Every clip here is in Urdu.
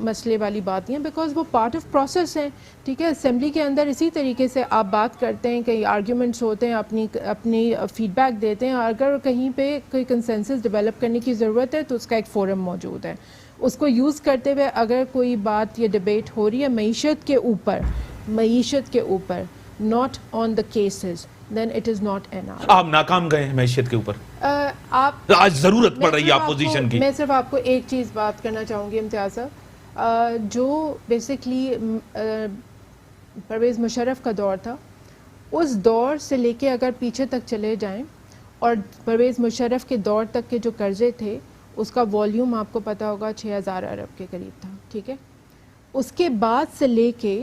مسئلے والی بات نہیں ہے, بیکاز وہ پارٹ آف پروسیس ہیں. ٹھیک ہے, اسمبلی کے اندر اسی طریقے سے آپ بات کرتے ہیں, کئی آرگیومنٹس ہوتے ہیں, اپنی فیڈ بیک دیتے ہیں, اگر کہیں پہ کوئی کنسنسس ڈیولپ کرنے کی ضرورت ہے تو اس کا ایک فورم موجود ہے, اس کو یوز کرتے ہوئے اگر کوئی بات یا ڈبیٹ ہو رہی ہے معیشت کے اوپر not on the cases, then it is not NR. آپ ناکام گئے ہیں معیشت کے اوپر, آپ آج ضرورت پڑ رہی ہے اپوزیشن کی. میں صرف آپ کو ایک چیز بات کرنا چاہوں گی امتیاز صاحب, جو بیسکلی پرویز مشرف کا دور تھا, اس دور سے لے کے اگر پیچھے تک چلے جائیں اور پرویز مشرف کے دور تک کے جو قرضے تھے اس کا والیوم آپ کو پتا ہوگا 6,000 ارب کے قریب تھا. ٹھیک ہے, اس کے بعد سے لے کے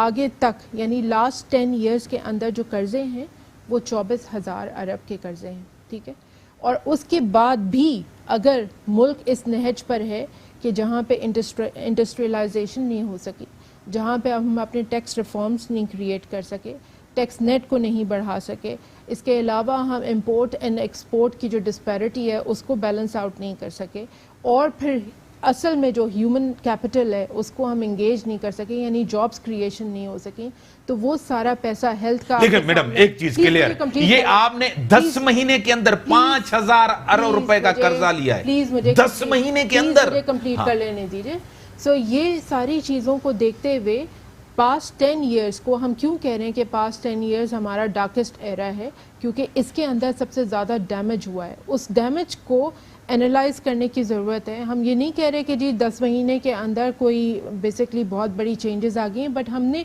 آگے تک یعنی لاسٹ 10 ایئرس کے اندر جو قرضے ہیں وہ 24,000 ارب کے قرضے ہیں. ٹھیک ہے, اور اس کے بعد بھی اگر ملک اس نہج پر ہے کہ جہاں پہ انڈسٹریلائزیشن نہیں ہو سکی, جہاں پہ ہم اپنے ٹیکس ریفارمز نہیں کریٹ کر سکے, ٹیکس نیٹ کو نہیں بڑھا سکے, اس کے علاوہ ہم امپورٹ اینڈ ایکسپورٹ کی جو ڈسپیرٹی ہے اس کو بیلنس آؤٹ نہیں کر سکے, اور پھر اصل میں جو ہیومن کیپٹل ہے اس کو ہم انگیج نہیں کر سکے, یعنی جابس کریشن نہیں ہو سکی, تو وہ سارا پیسہ ہیلتھ کا. لیکن میڈم ایک چیز کلیئر, یہ آپ نے 10 مہینے کے اندر 5,000 ارب روپے کا قرضہ لیا ہے. پلیز مجھے 10 مہینے کے اندر مجھے کمپلیٹ کر لینے دیجیے. سو یہ ساری چیزوں کو دیکھتے ہوئے پاسٹ 10 ایئرس کو ہم کیوں کہہ رہے ہیں کہ پاسٹ 10 ایئرس ہمارا ڈارکسٹ ایرا ہے, کیونکہ اس کے اندر سب سے زیادہ ڈیمیج ہوا ہے. اس ڈیمیج کو انالائز کرنے کی ضرورت ہے. ہم یہ نہیں کہہ رہے کہ جی 10 مہینے کے اندر کوئی بیسکلی بہت بڑی چینجز آ گئی ہیں, بٹ ہم نے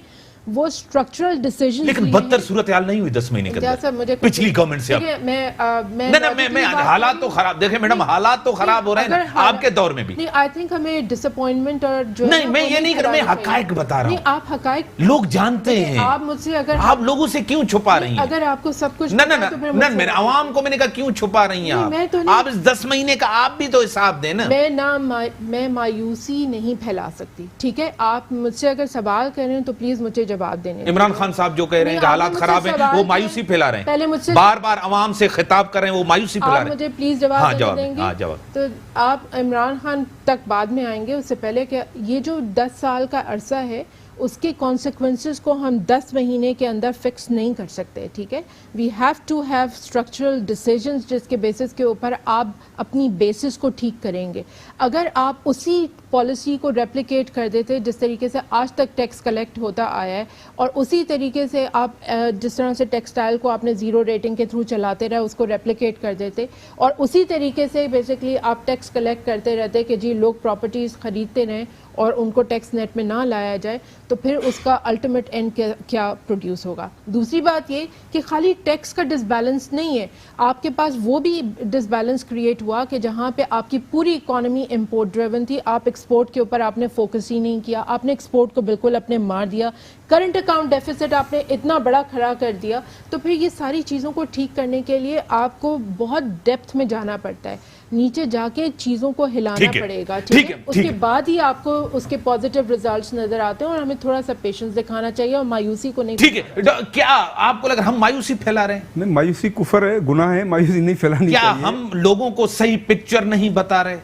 وہ اسٹرکچرل ڈیسیژن. لیکن بدتر صورتحال نہیں ہوئی 10 مہینے کے اندر پچھلی گورنمنٹ سے. میں حالات تو خراب, دیکھیں میڈم حالات تو خراب ہو رہے ہیں آپ کے دور میں بھی. آئی تھنک ہمیں ڈس اپوائنٹمنٹ اور جو نہیں, میں یہ نہیں کر رہا, میں حقائق بتا رہا ہوں. آپ حقائق لوگ جانتے ہیں, آپ مجھ سے اگر آپ لوگوں سے کیوں چھپا رہی ہیں؟ اگر آپ کو سب کچھ نہ میرے عوام کو میں نے کہا کیوں چھپا رہی ہیں آپ اس 10 مہینے کا آپ بھی تو حساب دیں نا. میں مایوسی نہیں پھیلا سکتی. ٹھیک ہے, آپ مجھ سے اگر سوال کر رہے ہیں تو پلیز مجھے جواب دینے. عمران خان صاحب جو کہہ رہے ہیں کہ حالات خراب ہیں وہ مایوسی پھیلا رہے ہیں, بار بار عوام سے خطاب کر رہے ہیں وہ مایوسی پھیلا رہے ہیں. آپ مجھے پلیز جواب دیں گے. تو آپ عمران خان تک بعد میں آئیں گے, اس سے پہلے کہ یہ جو 10 سال کا عرصہ ہے اس کے کانسیکوینسز کو ہم 10 مہینے کے اندر فکس نہیں کر سکتے. ٹھیک ہے, we have to have structural decisions جس کے بیسس کے اوپر آپ اپنی بیسس کو ٹھیک کریں گے. اگر آپ اسی پالیسی کو ریپلیکیٹ کر دیتے جس طریقے سے آج تک ٹیکس کلیکٹ ہوتا آیا ہے, اور اسی طریقے سے آپ جس طرح سے ٹیکسٹائل کو آپ نے 0 ریٹنگ کے تھرو چلاتے رہے اس کو ریپلیکیٹ کر دیتے, اور اسی طریقے سے بیسکلی آپ ٹیکس کلیکٹ کرتے رہتے کہ جی لوگ پراپرٹیز خریدتے رہیں اور ان کو ٹیکس نیٹ میں نہ لایا جائے, تو پھر اس کا الٹیمیٹ اینڈ کیا پروڈیوس ہوگا. دوسری بات یہ کہ خالی ٹیکس کا ڈس بیلنس نہیں ہے, آپ کے پاس وہ بھی ڈس بیلنس کریٹ ہوا کہ جہاں پہ آپ کی پوری اکانومی امپورٹ ڈریون تھی, آپ ایکسپورٹ کے اوپر آپ نے فوکس ہی نہیں کیا, آپ نے ایکسپورٹ کو بالکل اپنے مار دیا, کرنٹ اکاؤنٹ ڈیفیسٹ آپ نے اتنا بڑا کھڑا کر دیا. تو پھر یہ ساری چیزوں کو ٹھیک کرنے کے لیے آپ کو بہت ڈیپتھ میں جانا پڑتا ہے, نیچے جا کے چیزوں کو ہلانا پڑے گا. ٹھیک ہے, اس کے بعد ہی آپ کو اس کے پازیٹیو ریزلٹس نظر آتے ہیں, اور ہمیں تھوڑا سا پیشنس دکھانا چاہیے اور مایوسی کو نہیں. ٹھیک ہے, کیا آپ کو لگا ہم مایوسی پھیلا رہے ہیں؟ نہیں, مایوسی کفر ہے, گناہ ہے, مایوسی نہیں پھیلانی چاہیے. کیا ہم لوگوں کو صحیح پکچر نہیں بتا رہے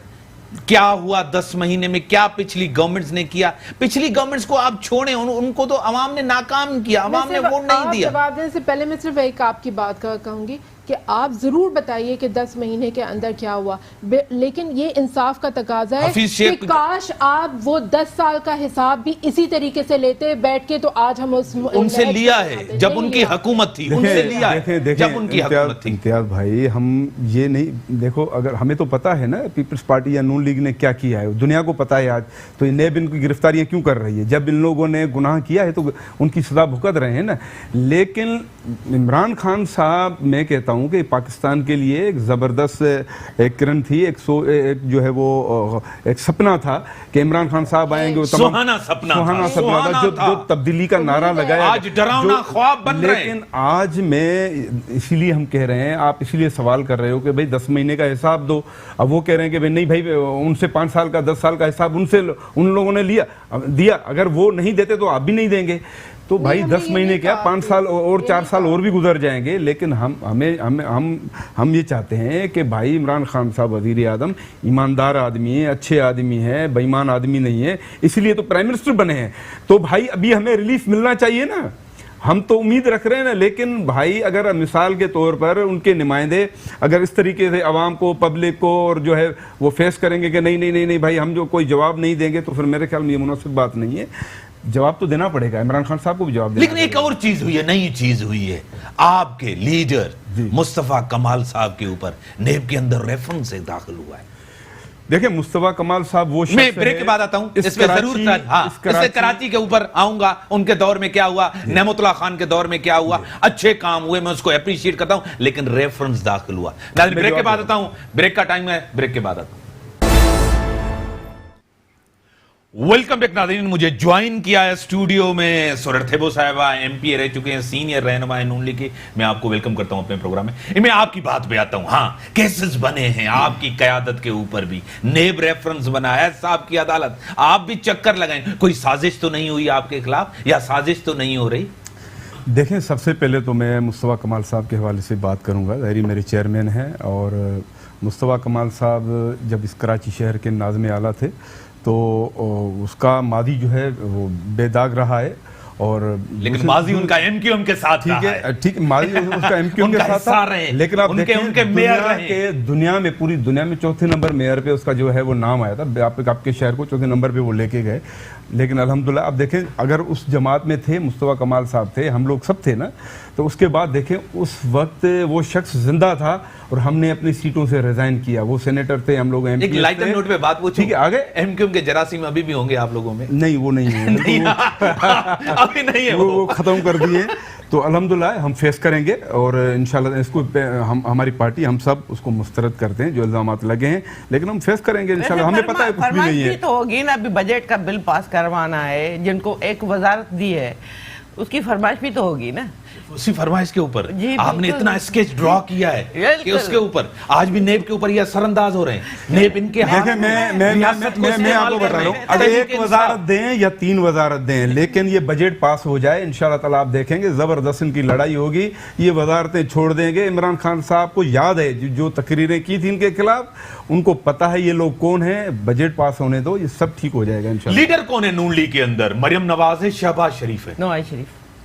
کیا ہوا 10 مہینے میں, کیا پچھلی گورنمنٹس نے کیا؟ پچھلی گورنمنٹس کو آپ چھوڑیں, ان کو تو عوام نے ناکام کیا, عوام نے ووٹ نہیں دیا. جواب دینے سے پہلے میں صرف ایک آپ کی بات کہوں گی کہ آپ ضرور بتائیے کہ 10 مہینے کے اندر کیا ہوا, لیکن یہ انصاف کا تقاضا ہے کہ کاش آپ وہ 10 سال کا حساب بھی اسی طریقے سے لیتے بیٹھ کے, تو آج ہم ان سے لیا ہے جب ان کی حکومت تھی, ان سے لیا ہے جب ان کی حکومت تھی. امتیاز بھائی, ہم یہ نہیں دیکھو, اگر ہمیں تو پتا ہے نا پیپلز پارٹی یا نون لیگ نے کیا کیا ہے, دنیا کو پتا ہے آج, تو نیب ان کی گرفتاریاں کیوں کر رہی ہے؟ جب ان لوگوں نے گناہ کیا ہے تو ان کی سزا بھگت رہے ہیں نا. لیکن عمران خان صاحب, میں کہتا ہوں کہ پاکستان کے لیے ایک زبردست ایک کرن تھی, ایک جو ہے وہ ایک سپنا تھا کہ عمران خان صاحب آئیں گے, سہانا سپنا تھا جو تبدیلی کا نعرہ لگایا, آج ڈراؤنا خواب بن رہے ہیں. لیکن آج میں اسی لیے ہم کہہ رہے ہیں, آپ اسی لیے سوال کر رہے ہو کہ بھائی 10 مہینے کا حساب دو, اب وہ کہہ رہے ہیں کہ نہیں بھائی ان سے 5 سال کا 10 سال کا حساب ان لوگوں نے دیا, اگر وہ نہیں دیتے تو آپ بھی نہیں دیں گے. تو بھائی 10 مہینے کیا 5 سال اور 4 سال اور بھی گزر جائیں گے، لیکن ہم یہ چاہتے ہیں کہ بھائی عمران خان صاحب وزیر اعظم ایماندار آدمی ہے، اچھے آدمی ہے، بے ایمان آدمی نہیں ہے، اس لیے تو پرائم منسٹر بنے ہیں. تو بھائی ابھی ہمیں ریلیف ملنا چاہیے نا، ہم تو امید رکھ رہے ہیں نا. لیکن بھائی اگر مثال کے طور پر ان کے نمائندے اگر اس طریقے سے عوام کو، پبلک کو اور جو ہے وہ فیس کریں گے کہ نہیں بھائی ہم جو کوئی جواب نہیں دیں گے، تو پھر میرے خیال میں یہ مناسب بات نہیں ہے. جواب تو دینا پڑے گا، عمران خان صاحب کو بھی جواب دینا. لیکن ایک اور چیز ہوئی ہے، نئی چیز ہوئی ہے، آپ کے لیڈر مصطفیٰ کمال صاحب کے اوپر نیب کے اندر ریفرنس سے داخل ہوا ہے. دیکھیں مصطفیٰ کمال صاحب وہ شخص میں بریک کے بعد آتا ہوں، اس میں ضرور اس سے کراچی کے اوپر آؤں گا، ان کے دور میں کیا ہوا، نعمت اللہ خان کے دور میں کیا ہوا، اچھے کام ہوئے، میں اس کو اپریشیٹ کرتا ہوں، لیکن ریفرنس داخل ہوا. بریک کے بعد آتا ہوں، بریک کا ٹائم ہے، بریک کے بعد آتا ہوں. ویلکم بیک ناظرین. مجھے جوائن کیا ہے اسٹوڈیو میں سورر تھیبو صاحبہ، ایم پی رہ چکے ہیں، سینئر رہنما نون لیگ کی. میں آپ کو ویلکم کرتا ہوں اپنے پروگرام میں. میں آپ کی بات پہ آتا ہوں. ہاں، کیسز بنے ہیں آپ کی قیادت کے اوپر بھی، نیب ریفرنس بنا ہے صاحب کی عدالت. آپ بھی چکر لگائیں، کوئی سازش تو نہیں ہوئی آپ کے خلاف، یا سازش تو نہیں ہو رہی؟ دیکھیں، سب سے پہلے تو میں مصطفیٰ کمال صاحب کے حوالے سے بات کروں گا. ظاہری میرے چیئرمین ہیں، اور مصطفیٰ کمال صاحب جب اس کراچی شہر کے ناظم اعلیٰ تھے تو اس کا ماضی جو ہے وہ بے داغ رہا ہے. اور لیکن ماضی ان کا ایم کیو ایم کے ساتھ ٹھیک ہے، ٹھیک، ماضی اس کا ایم کیو ایم کے ساتھ تھا، لیکن آپ دیکھیں دنیا میں، پوری دنیا میں 4تھے نمبر میئر پہ اس کا جو ہے وہ نام آیا تھا. آپ کے شہر کو 4تھے نمبر پہ وہ لے کے گئے. لیکن الحمدللہ آپ دیکھیں، اگر اس جماعت میں تھے مصطفیٰ کمال صاحب تھے، ہم لوگ سب تھے نا، تو اس کے بعد دیکھیں اس وقت وہ شخص زندہ تھا اور ہم نے اپنی سیٹوں سے ریزائن کیا. وہ سینیٹر تھے، ہم لوگ ایک لائٹر نوٹ پہ بات پوچھوں، ٹھیک ہے، آگے ایم کیو ایم کے جراثیم ابھی بھی ہوں گے آپ لوگوں میں؟ نہیں، وہ نہیں ہے، ابھی نہیں ہے، وہ ختم کر دیے. تو الحمدللہ ہم فیس کریں گے، اور انشاءاللہ اس کو ہماری پارٹی، ہم سب اس کو مسترد کرتے ہیں جو الزامات لگے ہیں، لیکن ہم فیس کریں گے انشاءاللہ. ہمیں پتہ ہے کچھ بھی نہیں ہے. تو ہوگی نا، ابھی بجٹ کا بل پاس کروانا ہے، جن کو ایک وزارت دی ہے، اس کی فرمائش بھی تو ہوگی نا. اسی فرمائش کے اوپر آپ نے اتنا اسکیچ ڈرا کیا ہے کہ اس کے اوپر آج بھی نیب کے اوپر یہ سر انداز ہو رہے ہیں. نیب ان کے دیکھیں، میں آپ کو بتا رہا ہوں، اگر ایک وزارت دیں یا 3 وزارت دیں، لیکن یہ بجٹ پاس ہو جائے انشاءاللہ تعالیٰ، آپ دیکھیں گے زبردست ان کی لڑائی ہوگی. یہ وزارتیں چھوڑ دیں گے. عمران خان صاحب کو یاد ہے جو تقریریں کی تھی ان کے خلاف، ان کو پتہ ہے یہ لوگ کون ہیں. بجٹ پاس ہونے دو، یہ سب ٹھیک ہو جائے گا انشاءاللہ. لیڈر کون ہے نون لیگ کے اندر؟ مریم نواز ہے، شہباز شریف ہے؟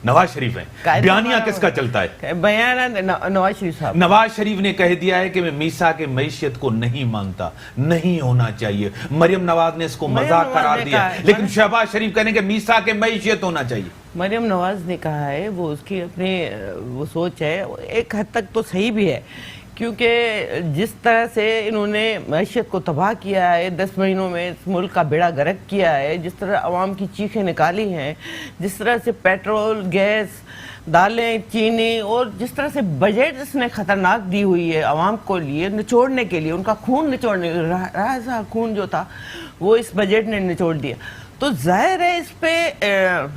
نواز شریف ہے. بیانیہ کس کا چلتا ہے؟ بیانہ نواز شریف صاحب. نواز شریف نے کہہ دیا ہے کہ میں میثاق معیشت کو نہیں مانتا، نہیں ہونا چاہیے. مریم نواز نے اس کو مذاق قرار دیا، لیکن شہباز شریف کہنے کہ میثاق معیشت ہونا چاہیے. مریم نواز نے کہا ہے، وہ اس کی اپنی وہ سوچ ہے، ایک حد تک تو صحیح بھی ہے، کیونکہ جس طرح سے انہوں نے معیشت کو تباہ کیا ہے، 10 مہینوں میں اس ملک کا بیڑا غرق کیا ہے، جس طرح عوام کی چیخیں نکالی ہیں، جس طرح سے پیٹرول، گیس، دالیں، چینی، اور جس طرح سے بجٹ اس نے خطرناک دی ہوئی ہے عوام کو لیے، نچوڑنے کے لیے، ان کا خون نچوڑنے، رہا خون جو تھا وہ اس بجٹ نے نچوڑ دیا. تو ظاہر ہے اس پہ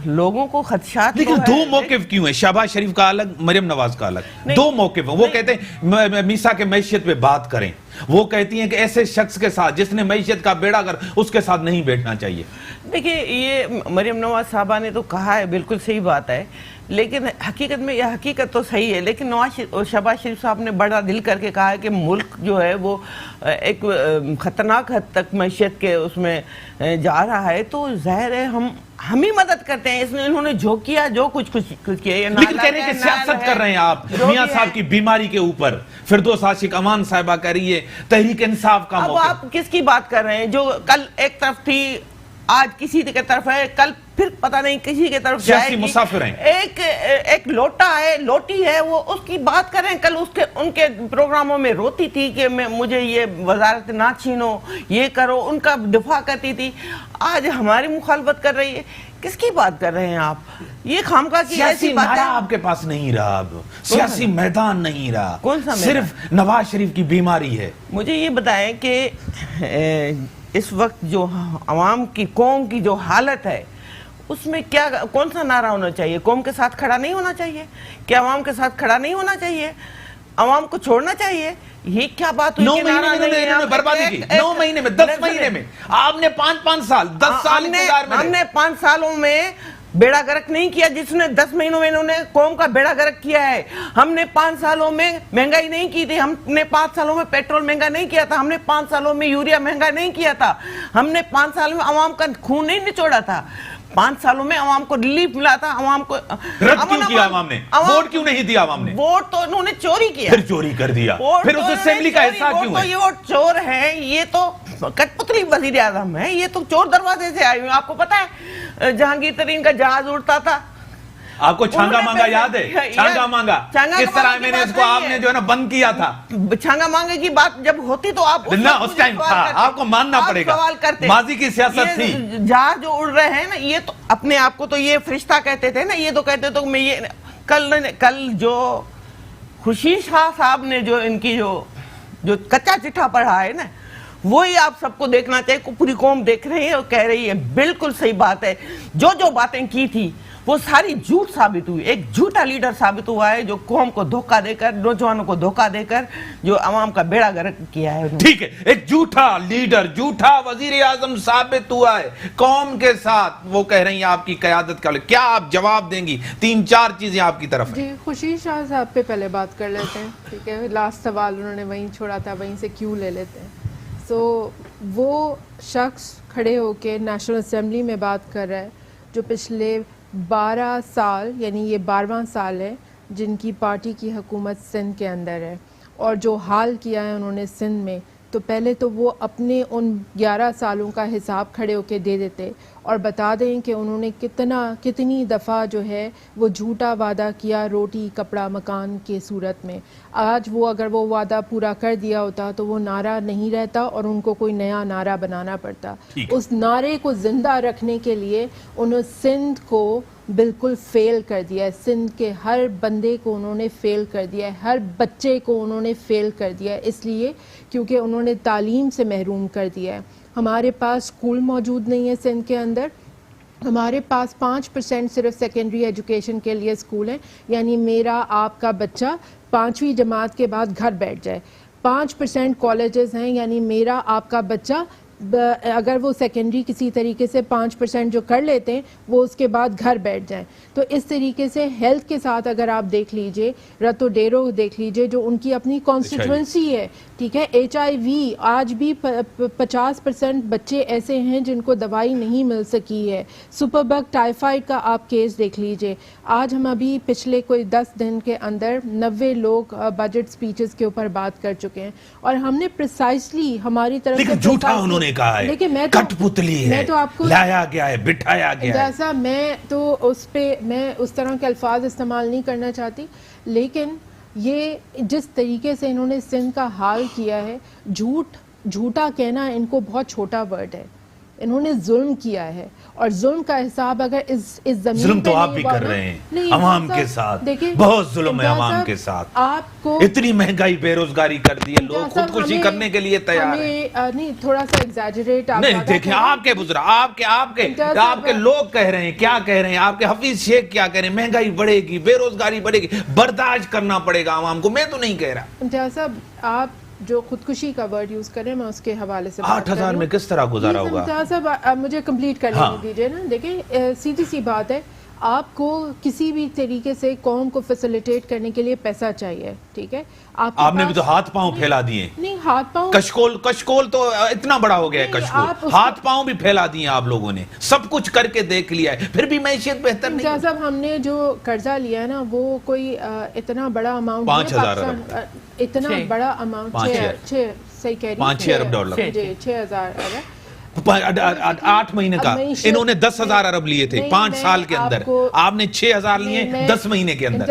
لوگوں کو خدشات. لیکن 2 موقف کیوں ہیں؟ شہباز شریف کا الگ، مریم نواز کا الگ، 2 موقف ہیں. وہ کہتے ہیں میثاق معیشت پہ بات کریں، وہ کہتی ہیں کہ ایسے شخص کے ساتھ جس نے معیشت کا بیڑا گر، اس کے ساتھ نہیں بیٹھنا چاہیے. دیکھیں، یہ مریم نواز صاحبہ نے تو کہا ہے، بالکل صحیح بات ہے، لیکن حقیقت میں یہ حقیقت تو صحیح ہے. لیکن شہباز شریف صاحب نے بڑا دل کر کے کہا ہے کہ ملک جو ہے وہ ایک خطرناک حد تک معیشت کے اس میں جا رہا ہے. تو ظاہر ہے ہم ہی مدد کرتے ہیں. اس میں انہوں نے جو کیا، جو کچھ کیا، لیکن کہہ رہے ہیں کہ سیاست کر رہے ہیں آپ میاں صاحب کی بیماری کے اوپر. فردوس عاشق امان صاحبہ کہہ رہی ہے تحریک انصاف کا موقف. اب آپ کس کی بات کر رہے ہیں؟ جو کل ایک طرف تھی، آج کسی کی طرف ہے، کل پھر پتہ نہیں کسی کی طرف جائے گی. مسافر ہیں. ایک لوٹا ہے، لوٹی ہے، وہ اس کی بات کر رہے ہیں. کل ان کے پروگراموں میں روتی تھی کہ مجھے یہ وزارت نہ چھینو، یہ کرو، ان کا دفاع کرتی تھی. آج ہماری مخالفت کر رہی ہے. کس کی بات کر رہے ہیں آپ؟ یہ خامخواہ کی سیاسی نعرہ آپ کے پاس نہیں رہا، اب سیاسی میدان نہیں رہا. کون سا میدان؟ صرف نواز شریف کی بیماری ہے. مجھے یہ بتائیں کہ اس وقت جو عوام کی، قوم کی جو حالت ہے، اس میں کیا، کون سا نعرہ ہونا چاہیے؟ قوم کے ساتھ کھڑا نہیں ہونا چاہیے؟ کیا عوام کے ساتھ کھڑا نہیں ہونا چاہیے؟ عوام کو چھوڑنا چاہیے؟ یہ کیا بات ہوئی؟ 9 مہینے میں بربادی کی. 9 مہینے میں، 10 مہینے میں آپ نے 5 سال 10 سال اقتدار میں. ہم نے 5 سالوں میں بیڑا گرک نہیں کیا جس نے 10 مہینوں میں انہوں نے قوم کا بیڑا گرک کیا ہے. ہم نے 5 سالوں میں مہنگائی نہیں کی تھی, ہم نے 5 سالوں میں پیٹرول مہنگا نہیں کیا تھا, ہم نے 5 سالوں میں یوریا مہنگا نہیں کیا تھا, ہم نے 5 سالوں میں عوام کا خون نہیں نچوڑا تھا, 5 سالوں میں عوام کو ریلیف ملا تھا. عوام کو رد کیوں کیا عوام نے؟ ووٹ کیوں نہیں دیا عوام نے؟ ووٹ تو انہوں نے چوری کیا, پھر چوری کر دیا, پھر اس اسمبلی کا حصہ کیوں ہے؟ یہ ووٹ چور ہے, یہ تو کٹ پتلی وزیر اعظم ہے, یہ تو چور دروازے سے آئی ہوئی. آپ کو پتا ہے جہانگیر ترین کا جہاز اڑتا تھا, آپ کو چھانگا مانگا یاد ہے؟ چھانگا مانگا کس طرح میں نے اس کو آپ نے جو ہے نا بند کیا تھا. چھانگا مانگے کی بات جب ہوتی تو آپ اس ٹائم تھا, آپ کو ماننا پڑے گا, ماضی کی سیاست تھی. جہاز جو اڑ رہے ہیں نا, یہ تو اپنے آپ کو تو یہ فرشتہ کہتے تھے نا, یہ تو کہتے تو میں یہ کل جو خورشید شاہ صاحب نے جو ان کی جو کچا چٹھا پڑھا ہے نا, وہی آپ سب کو دیکھنا چاہیے. پوری قوم دیکھ رہی ہے اور کہہ رہی ہے بالکل صحیح بات ہے. جو باتیں کی تھی وہ ساری جھوٹ ثابت ہوئی. ایک جھوٹا لیڈر ثابت ہوا ہے جو قوم کو دھوکہ دے کر, نوجوانوں کو دھوکہ دے کر جو عوام کا بیڑا گرک کیا ہے. ٹھیک ہے, ایک جھوٹا لیڈر, جھوٹا وزیر اعظم ثابت ہوا ہے قوم کے ساتھ. وہ کہہ رہی ہیں آپ کی قیادت کا, کیا آپ جواب دیں گی؟ 3-4 چیزیں آپ کی طرف ہیں. جی, خورشید شاہ صاحب پہ پہلے بات کر لیتے ہیں, ٹھیک ہے. لاسٹ سوال انہوں نے وہیں چھوڑا تھا, وہیں سے کیوں لے لیتے ہیں. سو وہ شخص کھڑے ہو کے نیشنل اسمبلی میں بات کر رہا ہے جو پچھلے 12 سال, یعنی یہ 12واں سال ہے جن کی پارٹی کی حکومت سندھ کے اندر ہے, اور جو حال کیا ہے انہوں نے سندھ میں, تو پہلے تو وہ اپنے ان 11 سالوں کا حساب کھڑے ہو کے دے دیتے اور بتا دیں کہ انہوں نے کتنی دفعہ جو ہے وہ جھوٹا وعدہ کیا روٹی کپڑا مکان کے صورت میں. آج وہ اگر وہ وعدہ پورا کر دیا ہوتا تو وہ نعرہ نہیں رہتا اور ان کو کوئی نیا نعرہ بنانا پڑتا. اس نعرے کو زندہ رکھنے کے لیے انہوں سندھ کو بالکل فیل کر دیا ہے. سندھ کے ہر بندے کو انہوں نے فیل کر دیا ہے, ہر بچے کو انہوں نے فیل کر دیا ہے, اس لیے کیونکہ انہوں نے تعلیم سے محروم کر دیا ہے. ہمارے پاس اسکول موجود نہیں ہے سندھ کے اندر, ہمارے پاس 5% صرف سیکنڈری ایجوکیشن کے لیے اسکول ہیں, یعنی میرا آپ کا بچہ 5ویں جماعت کے بعد گھر بیٹھ جائے. 5% کالجز ہیں, یعنی میرا آپ کا بچہ اگر وہ سیکنڈری کسی طریقے سے 5% جو کر لیتے ہیں وہ اس کے بعد گھر بیٹھ جائیں. تو اس طریقے سے ہیلتھ کے ساتھ اگر آپ دیکھ لیجئے, رتو ڈیرو دیکھ لیجئے جو ان کی اپنی کانسٹیٹوئنسی ہے, ٹھیک ہے. HIV آج بھی 50% بچے ایسے ہیں جن کو دوائی نہیں مل سکی ہے. سپر بگ ٹائیفائڈ کا آپ کیس دیکھ لیجئے. آج ہم ابھی پچھلے کوئی 10 دن کے اندر 90 لوگ بجٹ سپیچز کے اوپر بات کر چکے ہیں, اور ہم نے پریسائسلی ہماری طرف سے جھوٹا انہوں نے کہا ہے, کٹ پتلی ہے, لایا گیا ہے, بٹھایا گیا ہے. جیسا میں تو اس پہ میں اس طرح کے الفاظ استعمال نہیں کرنا چاہتی, لیکن یہ جس طریقے سے انہوں نے سندھ کا حال کیا ہے, جھوٹا کہنا ان کو بہت چھوٹا ورڈ ہے. انہوں نے ظلم کیا ہے, اور ظلم کا حساب اگر اس زمین ظلم تو آپ بھی کر رہے ہیں عوام کے ساتھ, بہت ظلم ہے عوام کے ساتھ. آپ کو اتنی مہنگائی, بے روزگاری کر دی ہے, لوگ خودکشی کرنے کے لیے تیار ہیں. نہیں, تھوڑا سا ایگزیجریٹ نہیں, دیکھیں آپ کے بزرگ, آپ کے لوگ کہہ رہے ہیں, کیا کہہ رہے ہیں, آپ کے حفیظ شیخ کیا کہہ رہے ہیں, مہنگائی بڑھے گی, بے روزگاری بڑھے گی, برداشت کرنا پڑے گا عوام کو. میں تو نہیں کہہ رہا. امتیاز صاحب, آپ جو خودکشی کا ورڈ یوز کریں, میں اس کے حوالے سے 8,000 میں کس طرح گزارا ہوگا؟ امتیاز صاحب مجھے کمپلیٹ کر لینے دیجئے نا. دیکھیں سیدھی سی بات ہے, آپ کو کسی بھی طریقے سے قوم کو فیسیلیٹیٹ کرنے کے لیے پیسہ چاہیے, ٹھیک ہے. آپ نے بھی تو ہاتھ پاؤں پھیلا دیے. نہیں, ہاتھ پاؤں, کشکول تو اتنا بڑا ہو گیا ہے, کشکول ہاتھ پاؤں بھی پھیلا دیے آپ لوگوں نے, سب کچھ کر کے دیکھ لیا ہے, پھر بھی معیشت بہتر نہیں. امتیاز صاحب, ہم نے جو قرضہ لیا ہے نا وہ کوئی اتنا بڑا اماؤنٹ, 5,000 ارب, اتنا بڑا اماؤنٹ, 5-6 ارب ڈالر, 6,000 ارب 8 مہینے کا. انہوں نے 10,000 ارب لیے تھے 5 سال کے اندر, آپ نے 6,000 لیے 10 مہینے کے اندر.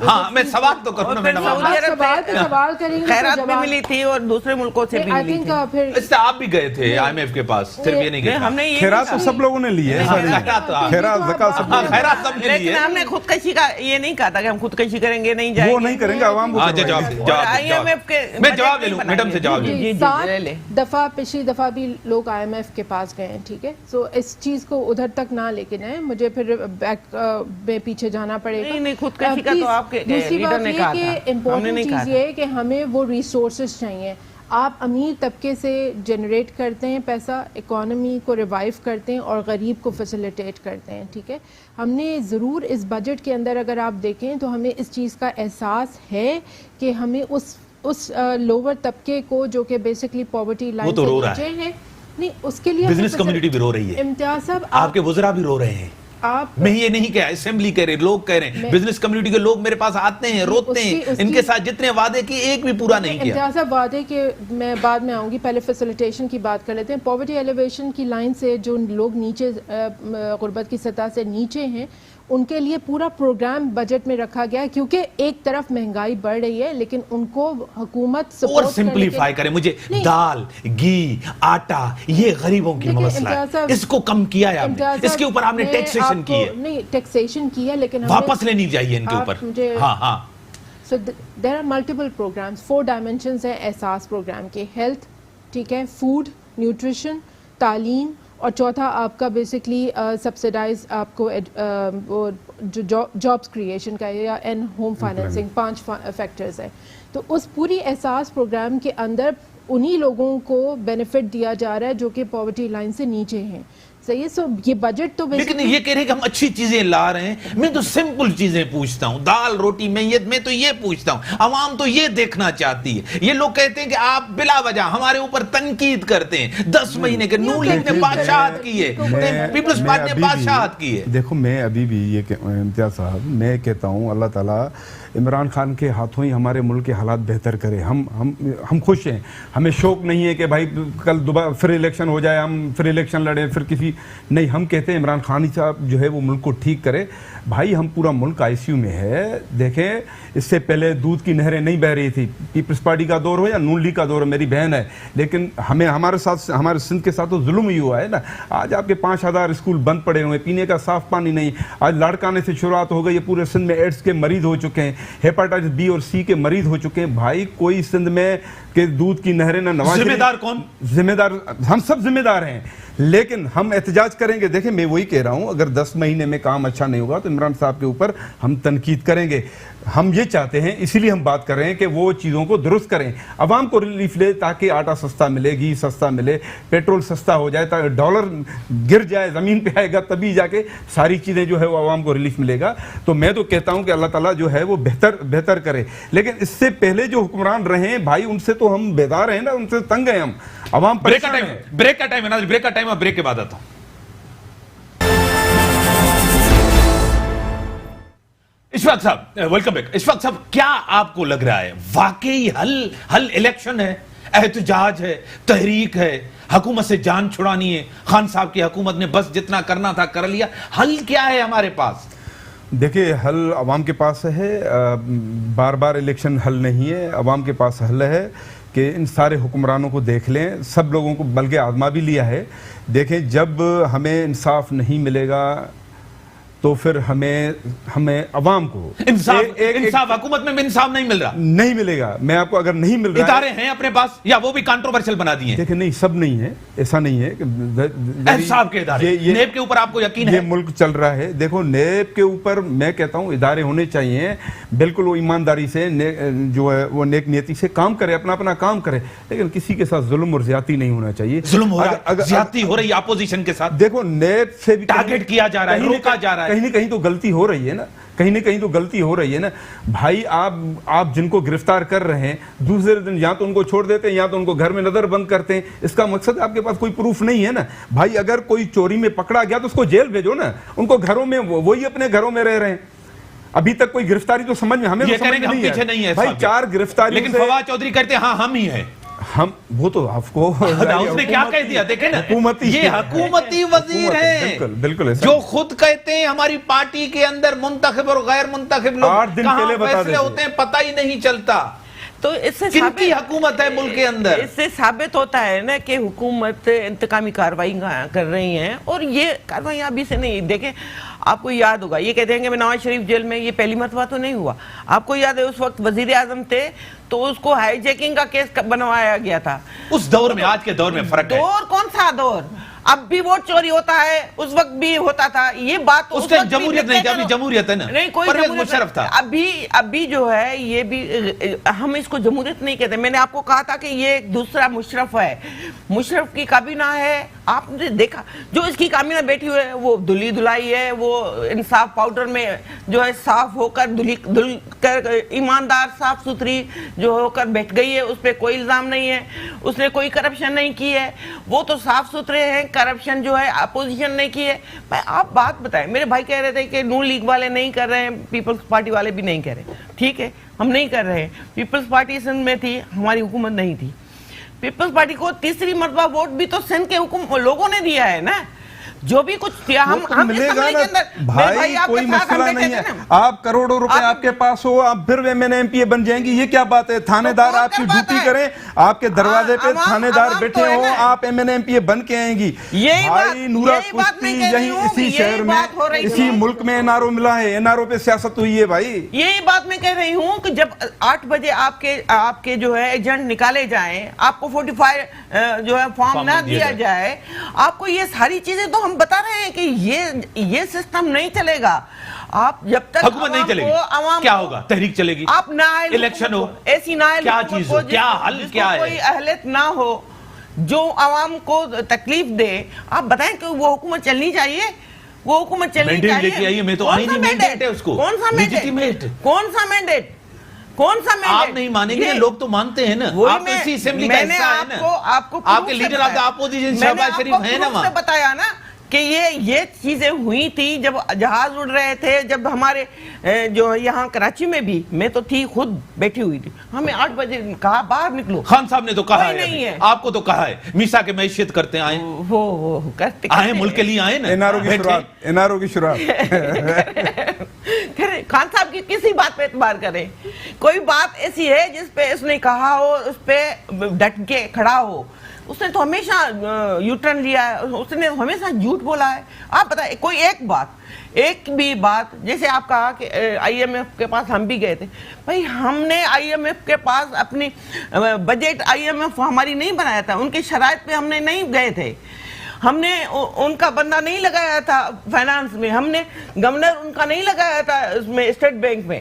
ہاں, میں سوال تو کروں نا میڈم. سوال کریں گے, خیرات بھی ملی تھی اور دوسرے ملکوں سے بھی ملی تھی. اس سے آپ بھی گئے تھے IMF کے پاس, پھر بھی نہیں گئے. ہم نے خیرات تو سب لوگوں نے لی ہے, خیرات زکات سب نے, خیرات سب نے لی ہے. لیکن ہم نے خودکشی کا یہ نہیں کہا تھا کہ ہم خودکشی کریں گے, نہیں جائیں گے, وہ نہیں کریں گے. عوام کو میں جواب لے لوں, میڈم سے جواب لے لوں. 7 دفعہ پچھلی دفعہ بھی لوگ IMF کے پاس گئے ہیں, ٹھیک ہے. سو اس چیز کو ادھر تک نہ لے کے جائیں, مجھے پھر بیک میں پیچھے جانا پڑے گا. نہیں, خودکشی کا تو آپ کے دوسری لیڈر بات نے یہ کہا کہ تھا, امپورٹنٹ چیز یہ ہے کہ ہمیں وہ ریسورسز چاہیے. آپ امیر طبقے سے جنریٹ کرتے ہیں پیسہ, اکانومی کو ریوائیو کرتے ہیں اور غریب کو فیسیلیٹیٹ کرتے ہیں. ٹھیک ہے, ہم نے ضرور اس بجٹ کے اندر اگر آپ دیکھیں تو ہمیں اس چیز کا احساس ہے کہ ہمیں اس لوور طبقے کو جو کہ بیسکلی پاورٹی لائن سے نیچے ہیں, نہیں اس کے لیے بزنس کمیونٹی بھی رو رہی ہے, امتیاز صاحب آپ کے وزراء بھی رو رہے ہیں. میں یہ نہیں کہا, اسمبلی کہہ رہے, لوگ کہہ رہے ہیں, بزنس کمیونٹی کے لوگ میرے پاس آتے ہیں, روتے ہیں, ان کے ساتھ جتنے وعدے کیے ایک بھی پورا نہیں کیا. امتیاز صاحب وعدے کے میں بعد میں آؤں گی, پہلے فیسیلیٹیشن کی بات کر لیتے ہیں. پاورٹی ایلیویشن کی لائن سے جو لوگ نیچے غربت کی سطح سے نیچے ہیں ان کے لیے پورا پروگرام بجٹ میں رکھا گیا ہے, کیونکہ ایک طرف مہنگائی بڑھ رہی ہے لیکن ان کو حکومت اور سمپلیفائی کرے. مجھے دال, گھی, آٹا, یہ غریبوں کی مسئلہ ہے, اس کو کم کیا ہے آپ نے, اس کے اوپر آپ نے ٹیکسیشن کی ہے. نہیں ٹیکسیشن کی ہے لیکن واپس لینی چاہیے ان کے اوپر. ہاں ہاں, so there are multiple programs, 4 dimensions ہیں احساس پروگرام کے, ہیلتھ, ٹھیک ہے, فوڈ, نیوٹریشن, تعلیم, اور چوتھا آپ کا بیسکلی سبسیڈائز آپ کو جو جابس کریشن کا یا اینڈ ہوم فائنینسنگ, 5 فیکٹرز ہیں. تو اس پوری احساس پروگرام کے اندر انہی لوگوں کو بینیفٹ دیا جا رہا ہے جو کہ پاورٹی لائن سے نیچے ہیں. صحیح ہے, سو یہ بجٹ تو لیکن یہ کہہ رہے ہیں کہ ہم اچھی چیزیں لا رہے ہیں. میں تو سمپل چیزیں پوچھتا ہوں, دال روٹی, میں تو یہ پوچھتا ہوں, عوام تو یہ دیکھنا چاہتی ہے. یہ لوگ کہتے ہیں کہ آپ بلا وجہ ہمارے اوپر تنقید کرتے ہیں. 10 مہینے کے نون لیگ نے بادشاہت کی ہے, پیپلز پارٹی نے بادشاہت کی ہے. دیکھو میں ابھی بھی یہ امتیاز صاحب میں کہتا ہوں اللہ تعالیٰ عمران خان کے ہاتھوں ہی ہمارے ملک کے حالات بہتر کرے. ہم خوش ہیں, ہمیں شوق نہیں ہے کہ بھائی کل دوبارہ پھر الیکشن ہو جائے, ہم پھر الیکشن لڑیں پھر کسی نہیں. ہم کہتے ہیں عمران خان صاحب جو ہے وہ ملک کو ٹھیک کرے. بھائی ہم پورا ملک آئی سی یو میں ہے. دیکھیں اس سے پہلے دودھ کی نہریں نہیں بہ رہی تھی, پیپلز پارٹی کا دور ہو یا نون لیگ کا دور ہو, میری بہن ہے, لیکن ہمارے ساتھ ہمارے سندھ کے ساتھ تو ظلم ہی ہوا ہے نا. آج آپ کے 5000 اسکول بند پڑے ہوئے, پینے کا صاف پانی نہیں. آج لاڑکانے سے شروعات ہو گئی, پورے سندھ میں ایڈس کے مریض ہو چکے ہیں, ہیپاٹائٹس بی اور سی کے مریض ہو چکے ہیں. بھائی کوئی سندھ میں کہ دودھ کی نہریں نہ نواز ذمہ دار کون؟ ذمہ دار ہم سب ذمہ دار ہیں, لیکن ہم احتجاج کریں گے. دیکھیں میں وہی کہہ رہا ہوں, اگر 10 مہینے میں کام اچھا نہیں ہوگا تو عمران صاحب کے اوپر ہم تنقید کریں گے. ہم یہ چاہتے ہیں, اسی لیے ہم بات کر رہے ہیں کہ وہ چیزوں کو درست کریں, عوام کو ریلیف لے تاکہ آٹا سستا ملے, گھی سستا ملے, پیٹرول سستا ہو جائے, تاکہ ڈالر گر جائے, زمین پہ آئے گا تبھی جا کے ساری چیزیں جو ہے وہ عوام کو ریلیف ملے گا. تو میں تو کہتا ہوں کہ اللہ تعالیٰ جو ہے وہ بہتر کرے. لیکن اس سے پہلے جو حکمران رہے ہیں بھائی ان سے تو ہم بیدار ہیں نا, ان سے تنگ ہیں ہم. عوام بریک کا ٹائم ہے نا, بریک کا ٹائم ہے, بریک کے بعد آتا ہوں. اشفاق صاحب ویلکم بیک. اشفاق صاحب کیا آپ کو لگ رہا ہے واقعی حل الیکشن ہے, احتجاج ہے, تحریک ہے, حکومت سے جان چھڑانی ہے؟ خان صاحب کی حکومت نے بس جتنا کرنا تھا کر لیا, حل کیا ہے ہمارے پاس؟ دیکھیں حل عوام کے پاس ہے, بار بار الیکشن حل نہیں ہے. عوام کے پاس حل ہے کہ ان سارے حکمرانوں کو دیکھ لیں, سب لوگوں کو بلکہ آزما بھی لیا ہے. دیکھیں جب ہمیں انصاف نہیں ملے گا تو پھر ہمیں عوام کو انصاف حکومت میں انصاف نہیں مل رہا, نہیں ملے گا. میں آپ کو اگر نہیں مل رہا, ادارے ہیں اپنے پاس یا وہ بھی کنٹروورشل بنا دیے ہیں. دیکھیں نہیں سب نہیں ہے, ایسا نہیں ہے. احتساب کے ادارے, نیب کے اوپر آپ کو یقین ہے؟ یہ ملک چل رہا ہے. دیکھو نیب کے اوپر میں کہتا ہوں ادارے ہونے چاہیے, بالکل وہ ایمانداری سے جو ہے وہ نیک نیتی سے کام کرے, اپنا کام کرے, لیکن کسی کے ساتھ ظلم اور زیادتی نہیں ہونا چاہیے. ظلم ہو رہا ہے, زیادتی ہو رہی ہے اپوزیشن کے ساتھ. دیکھو نیب سے بھی ٹارگٹ کیا جا رہا ہے, روکا جا رہا ہے. کہیں نہ کہیں تو غلطی ہو رہی ہے نا, کہیں نہ کہیں تو غلطی ہو رہی ہے نا. بھائی آپ جن کو گرفتار کر رہے ہیں دوسرے دن یا تو ان کو چھوڑ دیتے ہیں یا تو ان کو گھر میں نظر بند کرتے ہیں. اس کا مقصد آپ کے پاس کوئی پروف نہیں ہے نا. بھائی اگر کوئی چوری میں پکڑا گیا تو اس کو جیل بھیجو نا, ان کو گھروں میں وہی اپنے گھروں میں رہ رہے ہیں. ابھی تک کوئی گرفتاری تو سمجھ میں ہمیں پیچھے نہیں ہے بھائی. 4 گرفتاری, لیکن فواد چودھری کہتے ہیں ہاں ہم ہی ہیں. ہم وہ تو آپ کو اس نے کیا کہہ دیا دیکھیں نا, یہ حکومتی وزیر ہیں بالکل جو خود کہتے ہیں ہماری پارٹی کے اندر منتخب اور غیر منتخب لوگ کہاں فیصلے ہوتے ہیں پتہ ہی نہیں چلتا. تو اس سے کن کی حکومت ہے ملک کے اندر؟ اس سے ثابت ہوتا ہے نا کہ حکومت انتقامی کارروائی کر رہی ہیں, اور یہ کارروائی ابھی سے نہیں. دیکھیں آپ کو یاد ہوگا, یہ کہتے ہیں کہ نواز شریف جیل میں, یہ پہلی مرتبہ تو نہیں ہوا. آپ کو یاد ہے اس وقت وزیر اعظم تھے تو اس کو ہائی جیکنگ کا کیس بنوایا گیا تھا. اس دور میں آج کے دور میں فرق ہے. دور کون سا دور؟ اب بھی ووٹ چوری ہوتا ہے، اس وقت بھی ہوتا تھا، یہ بات اس ٹائم جمہوریت نہیں تھی، ابھی جمہوریت ہے نا، نہیں کوئی پرویز مشرف تھا. ابھی جو ہے یہ بھی ہم اس کو جمہوریت نہیں کہتے. میں نے آپ کو کہا تھا کہ یہ دوسرا مشرف ہے، مشرف کی کابینہ ہے. آپ نے دیکھا جو اس کی کابینہ بیٹھی ہوئی ہے وہ دھلی دھلائی ہے، وہ انصاف پاؤڈر میں جو ہے صاف ہو کر دھل کر ایماندار صاف ستھری جو ہو کر بیٹھ گئی ہے. اس پہ کوئی الزام نہیں ہے، اس نے کوئی کرپشن نہیں کی ہے، وہ تو صاف ستھرے ہیں. کرپشن جو ہے اپوزیشن نے کی ہے. آپ بات بتائیں، میرے بھائی کہہ رہے تھے کہ نون لیگ والے نہیں کر رہے ہیں، پیپلز پارٹی والے بھی نہیں کہہ رہے. ٹھیک ہے، ہم نہیں کر رہے ہیں. پیپلز پارٹی سندھ میں تھی، ہماری حکومت نہیں تھی. پیپلز پارٹی کو تیسری مرتبہ ووٹ بھی تو سندھ کے لوگوں نے دیا ہے نا. جو بھی کچھ کیا ہم ملے گا نا بھائی، کوئی مسئلہ نہیں ہے. آپ کروڑوں روپے آپ کے پاس ہو، آپ پھر ایم این ایم پی بن جائیں گی، یہ کیا بات ہے؟ تھانے دار آپ کی ڈیوٹی کریں، آپ کے دروازے پہ تھانے دار بیٹھے ہوں، آپ ایم این ایم پی بن کے آئیں گی. بھائی نورا کشتی یہی اسی شہر میں اسی ملک میں این آر او ملا ہے، این آر او پہ سیاست ہوئی ہے بھائی. یہی بات میں کہہ رہی ہوں کہ جب 8 بجے آپ کے جو ہے ایجنٹ نکالے جائیں، آپ کو 45 جو ہے فارم نہ دیا جائے، آپ کو یہ ساری چیزیں تو ہم بتا رہے ہیں کہ یہ سسٹم نہیں چلے گا. آپ جب تک حکومت نہیں چلے گی کیا ہوگا؟ تحریک چلے گی، آپ نائل الیکشن ہو، ایسی نائل کیا چیز ہو، کیا حل کیا ہے؟ کوئی اہلیت نہ ہو جو عوام کو تکلیف دے. آپ بتائیں کہ وہ حکومت چلنی چاہیے، وہ حکومت چلنی چاہیے. لے کے آئیے، میں تو آئینی مینڈیٹ ہے اس کو. کون سا مینڈیٹ؟ کون سا مینڈیٹ؟ آپ نہیں مانیں گے، لوگ تو مانتے ہیں نا. آپ اسی اسمبلی کا حصہ ہیں نا، آپ کے leader of the opposition Shahbaz Sharif ہیں نا وہاں. بتایا نا کہ یہ چیزیں ہوئی تھی جب جہاز اڑ رہے تھے، جب ہمارے جو یہاں کراچی میں بھی میں تو تھی، خود بیٹھی ہوئی تھی. ہمیں 8 بجے کہا باہر نکلو. خان صاحب نے تو کہا نہیں ہے، آپ کو تو کہا ہے میسا کے معیشت کرتے آئیں، وہ کرتے آئیں ملک کے لیے آئیں نا. این آر او کی شروعات خان صاحب کی کسی بات پہ اعتبار کریں. کوئی بات ایسی ہے جس پہ اس نے کہا ہو، اس پہ ڈٹ کے کھڑا ہو. اس نے تو ہمیشہ یو ٹرن لیا ہے، اس نے ہمیشہ جھوٹ بولا ہے. آپ بتائیں کوئی ایک بھی بات، جیسے آپ کہا کہ آئی ایم ایف کے پاس ہم بھی گئے تھے. بھائی ہم نے آئی ایم ایف کے پاس اپنی بجٹ آئی ایم ایف ہماری نہیں بنایا تھا، ان کی شرائط پہ ہم نے نہیں گئے تھے. ہم نے ان کا بندہ نہیں لگایا تھا فائنانس میں، ہم نے گورنر ان کا نہیں لگایا تھا اس میں اسٹیٹ بینک میں.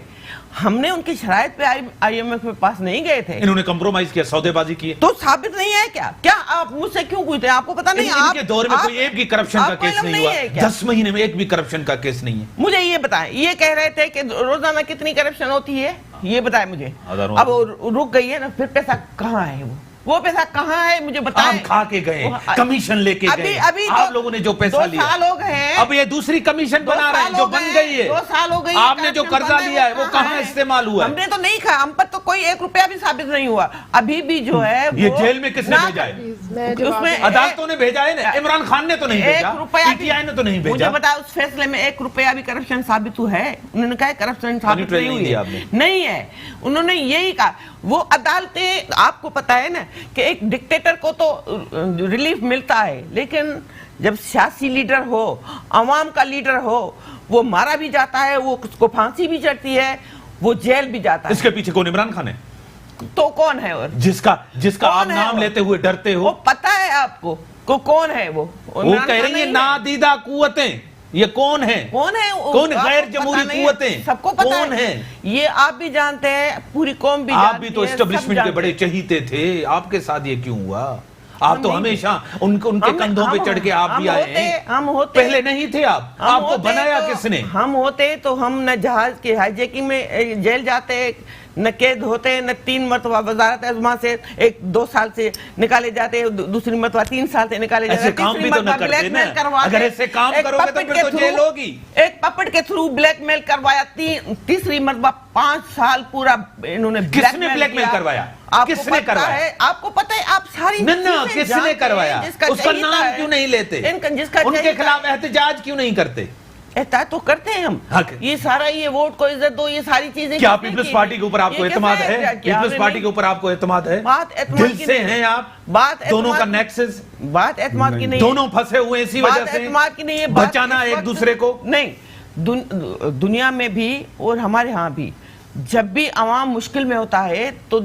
ہم نے ان کی شرائط پہ آئی ایم ایف کے پاس نہیں گئے تھے. انہوں نے کمپرومائز کیا، سودے بازی کی. تو ثابت نہیں ہے کیا آپ مجھ سے کیوں پوچھتے ہیں؟ آپ کو پتا نہیں ان کے دور میں کوئی ایک بھی کرپشن کا کیس نہیں ہوا، 10 مہینے میں ایک بھی کرپشن کا کیس نہیں ہے. مجھے یہ بتائیں، یہ کہہ رہے تھے کہ روزانہ کتنی کرپشن ہوتی ہے، یہ بتائیں مجھے. اب رک گئی ہے نا، پھر پیسہ کہاں ہے؟ وہ پیسہ کہاں ہے مجھے بتائیں. آم کھا کے گئے، کمیشن لے کے گئے، آپ لوگوں نے جو پیسہ لیا. 2 سال ہو گئے ہیں، اب یہ دوسری کمیشن بنا رہے ہیں جو بن گئی ہے. 2 سال ہو گئی، آپ نے جو قرضہ لیا ہے وہ کہاں استعمال ہوا ہے؟ ہم نے تو نہیں کھا، ہم پر تو کوئی 1 روپیہ بھی ثابت نہیں ہوا. ابھی بھی جو ہے یہ جیل میں کس نے بھیجا ہے؟ اس میں عدالتوں نے بھیجا ہے نا، عمران خان نے تو نہیں بھیجا، 1 روپیہ پی ٹی آئی نے تو نہیں بھیجا. مجھے بتایا اس فیصلے میں 1 روپیہ بھی کرپشن ثابت ہوا ہے؟ انہوں نے کہا کرپشن ثابت نہیں ہوئی ہے. نہیں ہے، انہوں نے یہی کہا. وہ عدالتیں، آپ کو پتا ہے نا کہ ایک ڈکٹیٹر کو تو ریلیف ملتا ہے، لیکن جب سیاسی لیڈر ہو، عوام کا لیڈر ہو، وہ مارا بھی جاتا ہے، وہ اس کو پھانسی بھی چڑھتی ہے، وہ جیل بھی جاتا ہے. اس کے پیچھے کون؟ عمران خان ہے. تو کون ہے؟ اور جس کا آپ نام لیتے ہوئے ڈرتے ہو، وہ پتا ہے آپ کو کون ہے؟ وہ کہہ رہی ہیں نادیدہ قوتیں. یہ کون ہے؟ کون غیر جمہوری قوتیں؟ سب کو پتا کون ہے؟ یہ آپ بھی جانتے ہیں، پوری قوم بھی جانتی ہے. آپ بھی تو اسٹیبلشمنٹ کے بڑے چہیتے تھے، آپ کے ساتھ یہ کیوں ہوا؟ آپ تو ہمیشہ ان کے کندھوں پہ چڑھ کے آپ بھی آئے ہیں. پہلے نہیں تھے آپ کو بنایا کس نے؟ ہم ہوتے تو ہم نہ جہاز کے ہائی جیکنگ میں جیل جاتے، نہ قید ہوتے، نہ 3 مرتبہ وزارت اعظم سے 1-2 سال سے نکالے جاتے، دوسری مرتبہ 3 سال سے نکالے جاتے. ایسے کام بھی تو نہ کرتے نا. اگر ایسے کام کرو گے تو پھر تو جیل ہوگی. ایک پپٹ کے تھرو بلیک میل کروایا، تیسری مرتبہ 5 سال پورا انہوں نے کس نے بلیک میل کروایا؟ کس نے کروایا؟ آپ کو پتا ہے، آپ ساری کس نے کروایا؟ اس کا نام کیوں نہیں لیتے؟ ان کے خلاف احتجاج کیوں نہیں کرتے؟ احتجاج تو کرتے ہیں ہم. یہ سارا یہ ووٹ کو عزت دو، یہ ساری چیزیں. کیا پیپلز پارٹی کے اوپر آپ کو اعتماد ہے؟ پیپلز پارٹی کے اوپر آپ کو اعتماد ہے؟ دل سے ہیں آپ؟ دونوں کا نیکسس، بات اعتماد کی نہیں، دونوں پھنسے ہوئے اسی وجہ سے، اعتماد کی نہیں ہے. بچانا ایک دوسرے کو نہیں. دنیا میں بھی اور ہمارے ہاں بھی جب بھی عوام مشکل میں ہوتا ہے تو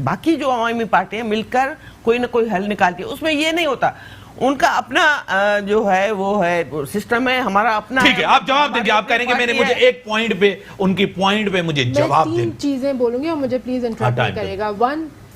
باقی جو عوامی پارٹیاں مل کر کوئی نہ کوئی حل نکالتی ہے. اس میں یہ نہیں ہوتا ان کا اپنا جو ہے وہ ہے سسٹم ہے, ہمارا اپنا. ٹھیک ہے, آپ جواب دیں گے, آپ کہہ رہے ہیں کہ میں نے مجھے ایک پوائنٹ پہ, ان کی پوائنٹ پہ مجھے جواب دیں. 3 چیزیں بولوں گی اور مجھے پلیز انٹرپٹ نہیں کرے گا.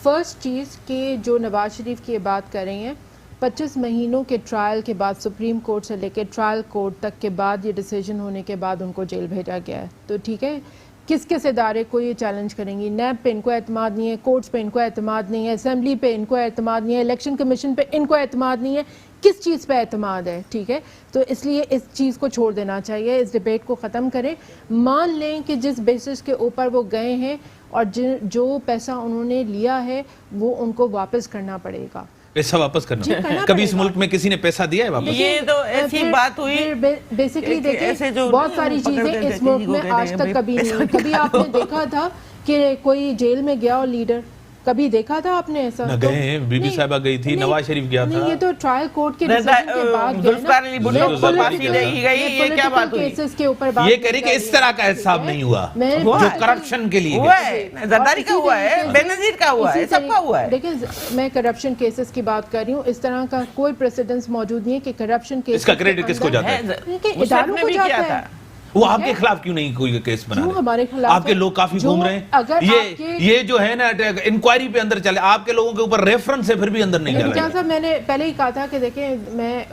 فرسٹ چیز کہ جو نواز شریف کی بات کر رہی ہیں, 25 مہینوں کے ٹرائل کے بعد سپریم کورٹ سے لے کے ٹرائل کورٹ تک کے بعد یہ ڈیسیجن ہونے کے بعد ان کو جیل بھیجا گیا ہے. تو ٹھیک ہے, کس ادارے کو یہ چیلنج کریں گی؟ نیب پہ ان کو اعتماد نہیں ہے, کورٹس پہ ان کو اعتماد نہیں ہے, اسمبلی پہ ان کو اعتماد نہیں ہے, الیکشن کمیشن پہ ان کو اعتماد نہیں ہے, کس چیز پہ اعتماد ہے؟ ٹھیک ہے, تو اس لیے اس چیز کو چھوڑ دینا چاہیے, اس ڈیبیٹ کو ختم کریں. مان لیں کہ جس بیسس کے اوپر وہ گئے ہیں اور جو پیسہ انہوں نے لیا ہے وہ ان کو واپس کرنا پڑے گا. پیسہ واپس کرنا, کبھی اس ملک میں کسی نے پیسہ دیا ہے واپس؟ یہ تو ایسی بات ہوئی. بیسکلی دیکھیں بہت ساری چیزیں اس ملک میں آج تک کبھی نہیں. کبھی آپ نے دیکھا تھا کہ کوئی جیل میں گیا اور لیڈر, کبھی دیکھا تھا آپ نے ایسا؟ نہ گئے ہیں, بی بی صاحبہ گئی تھی, نواز شریف گیا تھا. یہ تو ٹرائل کورٹ کے ڈیسیژن کے بعد یہ کہہ رہی کہ اس طرح کا حساب نہیں ہوا جو کرپشن کے لیے ہوا ہے, زرداری کا ہوا ہے, بے نظیر کا ہوا ہے, سب کا ہوا ہے. دیکھیں میں کرپشن کیسز کی بات کر رہی ہوں, اس طرح کا کوئی پریسیڈنس موجود نہیں ہے کہ کرپشن کیس. اس کا کریڈٹ کس کو جاتا ہے؟ اداروں کو جاتا ہے. وہ آپ کے خلاف کیوں نہیں کوئی کیس بنا رہے؟ ہمارے خلاف آپ کے لوگ کافی گھوم رہے ہیں, یہ جو ہے نا انکوائری پہ اندر چلے, آپ کے لوگوں کے اوپر ریفرنس سے پھر بھی اندر نہیں چلا. صاحب میں نے پہلے ہی کہا تھا کہ دیکھیں میں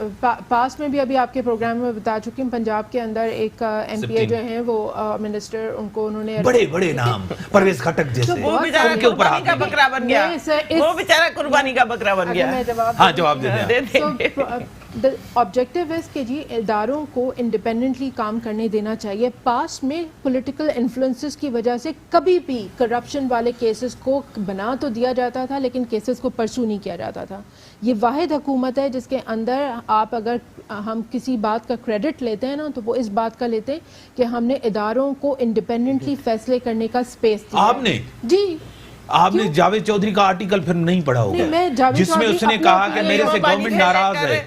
پاس میں بھی ابھی آپ کے پروگرام میں بتا چکی ہوں, پنجاب کے اندر ایک ایم پی اے جو ہیں وہ منسٹر, ان کو انہوں نے بڑے بڑے نام, پرویز خٹک جیسے, وہ بیچارہ قربانی کا بکرا بن گیا, وہ بیچارہ قربانی کا بکرا بن گیا. ہاں جواب دے دیں. آبجیکٹو ہے کہ جی اداروں کو انڈیپینڈنٹلی کام کرنے دینا چاہیے. پاسٹ میں پولیٹیکل انفلوئنسز کی وجہ سے کبھی بھی کرپشن والے کیسز کو بنا تو دیا جاتا تھا لیکن کیسز کو پرسو نہیں کیا جاتا تھا. یہ واحد حکومت ہے جس کے اندر آپ اگر ہم کسی بات کا کریڈٹ لیتے ہیں نا تو وہ اس بات کا لیتے ہیں کہ ہم نے اداروں کو انڈیپینڈنٹلی فیصلے کرنے کا سپیس دیا. آپ نے جی آپ نے جاوید چودھری کا آرٹیکل پھر نہیں پڑھا ہوگا جس میں اس نے کہا کہ میرے سے گورنمنٹ ناراض ہے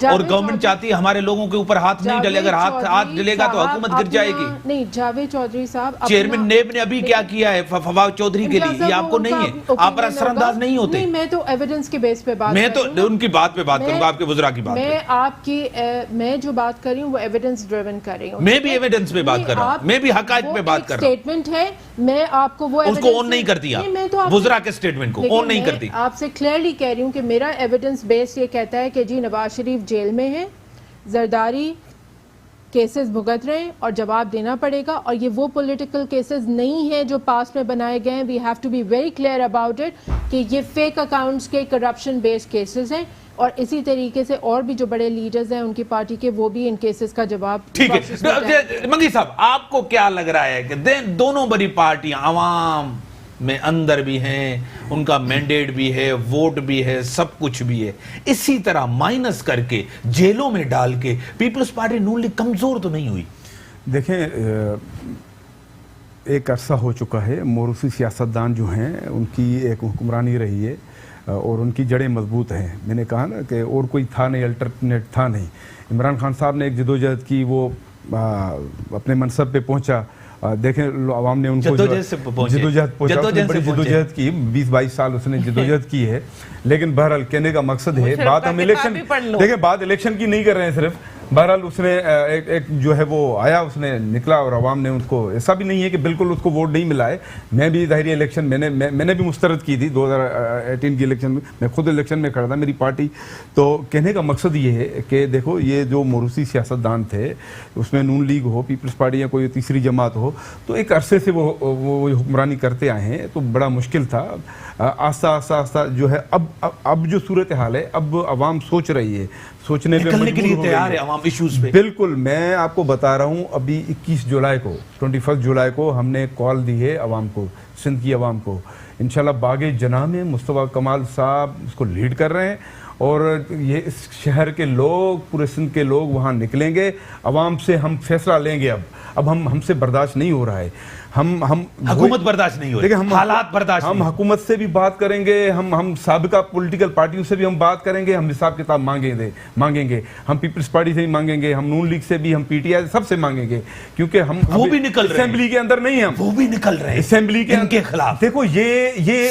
اور گورنمنٹ چاہتی ہے ہمارے لوگوں کے اوپر ہاتھ نہیں ڈلے, اگر ہاتھ ڈلے گا تو حکومت گر جائے گی. نہیں, جاوید چودھری صاحب چیئرمین نیب نے ابھی کیا کیا ہے فواد چودھری کے لیے, یہ آپ کو نہیں ہے, آپ پر اثر انداز نہیں ہوتے. میں تو ایویڈنس کے بیس پہ بات, میں تو ان کی بات پہ بات کروں گا, آپ کے وزراء کی بات میں آپ کی, میں جو بات کر رہی ہوں وہ ایویڈنس ڈریون کر رہی ہوں. میں بھی ایویڈنس پہ بات کر رہا ہوں, میں بھی حقائق پہ بات کر رہا ہوں. اسٹیٹمنٹ ہے, میں آپ کو وہ اس کو اون نہیں کرتی, آپ وزراء کے اسٹیٹمنٹ کو اون نہیں کرتی. آپ سے کلیئرلی کہہ رہی ہوں کہ میرا ایویڈنس بیس یہ کہتا ہے کہ جی نواز شریف جیل میں ہیں, زرداری کیسز بھگت رہے ہیں اور جواب دینا پڑے گا, اور یہ وہ پولیٹیکل کیسز نہیں ہیں جو پاس میں بنائے گئے ہیں. We have to be very clear about it کہ یہ فیک اکاؤنٹس کے کرپشن بیسڈ کیسز ہیں, اور اسی طریقے سے اور بھی جو بڑے لیڈرز ہیں ان کی پارٹی کے, وہ بھی ان کیسز کا جواب. ٹھیک ہے منگی صاحب, آپ کو کیا لگ رہا ہے کہ دونوں بڑی پارٹیاں عوام میں اندر بھی ہیں, ان کا مینڈیٹ بھی ہے, ووٹ بھی ہے, سب کچھ بھی ہے, اسی طرح مائنس کر کے جیلوں میں ڈال کے پیپلز پارٹی نون لیگ کمزور تو نہیں ہوئی؟ دیکھیں ایک عرصہ ہو چکا ہے, موروثی سیاستدان جو ہیں ان کی ایک حکمرانی رہی ہے اور ان کی جڑیں مضبوط ہیں. میں نے کہا نا کہ اور کوئی تھا نہیں, الٹرنیٹ تھا نہیں. عمران خان صاحب نے ایک جدوجہد کی, وہ اپنے منصب پہ پہنچا, دیکھیں عوام نے ان کو جدوجہد کی, 20-22 سال اس نے جدوجہد کی ہے. لیکن بہرحال کہنے کا مقصد ہے, بات ہم الیکشن, دیکھیں بات الیکشن کی نہیں کر رہے ہیں صرف, بہرحال اس نے ایک جو ہے وہ آیا, اس نے نکلا اور عوام نے اس کو, ایسا بھی نہیں ہے کہ بالکل اس کو ووٹ نہیں ملا ہے. میں بھی ظاہری الیکشن میں نے بھی مسترد کی تھی 2018 کی الیکشن میں, میں خود الیکشن میں کھڑا تھا, میری پارٹی. تو کہنے کا مقصد یہ ہے کہ دیکھو یہ جو موروثی سیاستدان تھے, اس میں نون لیگ ہو, پیپلز پارٹی یا کوئی تیسری جماعت ہو, تو ایک عرصے سے وہ حکمرانی کرتے آئے ہیں, تو بڑا مشکل تھا. آہستہ آہستہ آہستہ جو ہے اب جو صورتحال ہے, اب عوام سوچ رہی ہے, سوچنے پہ مجبور ہو تیار ہے عوام ایشوز پہ. بالکل, میں آپ کو بتا رہا ہوں, ابھی 21 جولائی کو ہم نے کال دی ہے عوام کو, سندھ کی عوام کو. انشاءاللہ باغ جناح میں مصطفیٰ کمال صاحب اس کو لیڈ کر رہے ہیں, اور یہ اس شہر کے لوگ, پورے سندھ کے لوگ وہاں نکلیں گے. عوام سے ہم فیصلہ لیں گے. اب ہم سے برداشت نہیں ہو رہا ہے, ہم حکومت برداشت نہیں ہو رہی, حالات برداشت, ہم حکومت سے بھی بات کریں گے, ہم سابقہ پولیٹیکل پارٹیوں سے بھی ہم بات کریں گے, ہم حساب کتاب مانگیں گے, ہم پیپلز پارٹی سے بھی مانگیں گے, ہم نون لیگ سے بھی, ہم پی ٹی آئی سب سے مانگیں گے, کیونکہ ہم وہ بھی نکل رہے ہیں اسمبلی کے اندر نہیں ہیں, وہ بھی نکل رہے ہیں اسمبلی کے ان کے خلاف. دیکھو یہ